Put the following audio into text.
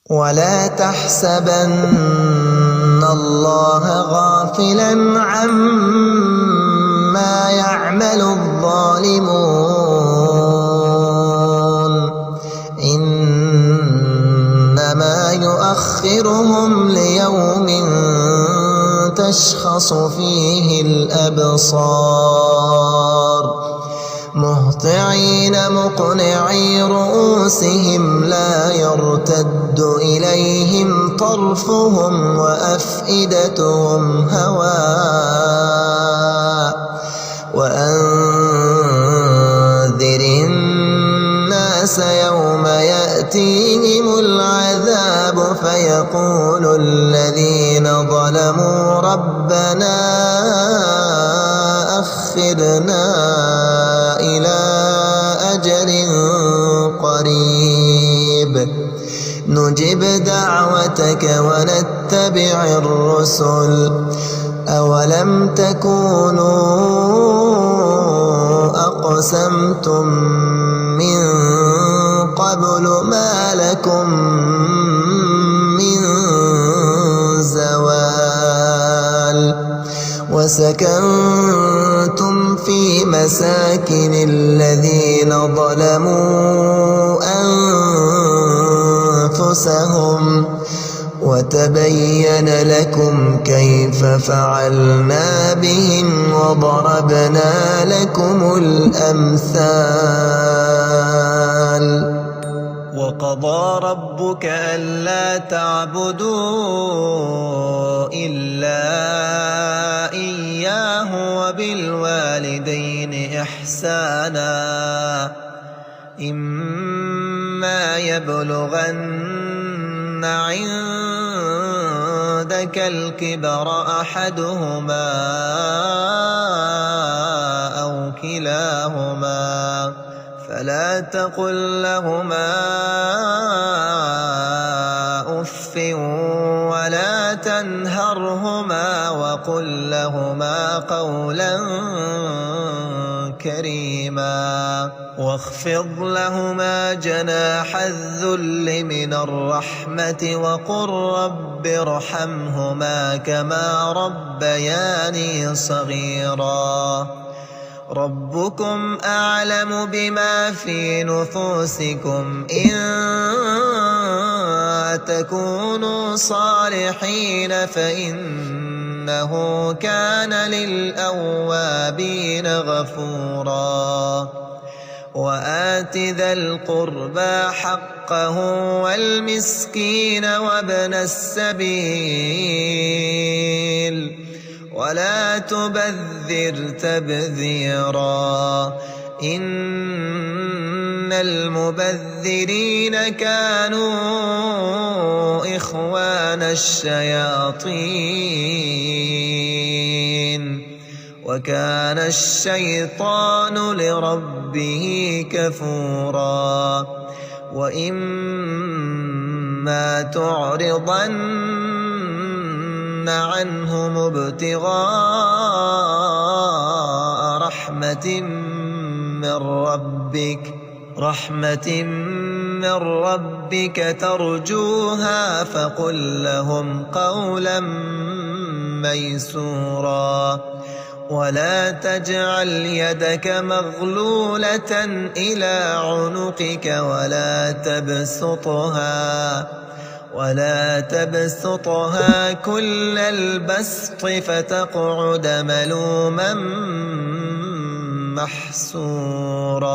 ولا تحسبن الله غافلا عما يعمل الظالمون إنما يؤخرهم ليوم تشخص فيه الأبصار مهطعين مقنعي رؤوسهم لا يرتد إليهم طرفهم وأفئدتهم هواء وأنذر الناس يوم يأتيهم العذاب فيقول الذين ظلموا ربنا أخرنا إلى أجل قريب نجب دعوتك ونتبع الرسل أولم تكونوا أقسمتم من قبل ما لكم من زوال وسكنتم في مساكن الذين ظلموا أنفسهم وتبين لكم كيف فعلنا بهم وضربنا لكم الأمثال وقضى ربك ألا تعبدوا إلا إياه وبالوالدين إحسانا إما يبلغن عندك الكبر أحدهما أو كلاهما فلا تقل لهما أف ولا تنهرهما وقل لهما قولا كريما واخفض لهما جناح الذل من الرحمة وقل رب ارحمهما كما ربياني صغيرا ربكم أعلم بما في نفوسكم إن تكونوا صالحين فإنه كان للأوابين غفورا وآت ذا القربى حقه والمسكين وابن السبيل ولا تبذر تبذيرا إن المبذرين كانوا إخوان الشياطين وكان الشيطان لربه كفورا وإما تعرضن عنهم ابتغاء رحمة من ربك ترجوها فقل لهم قولا ميسورا ولا تجعل يدك مغلولة إلى عنقك ولا تبسطها كل البسط فتقعد ملوما محسورا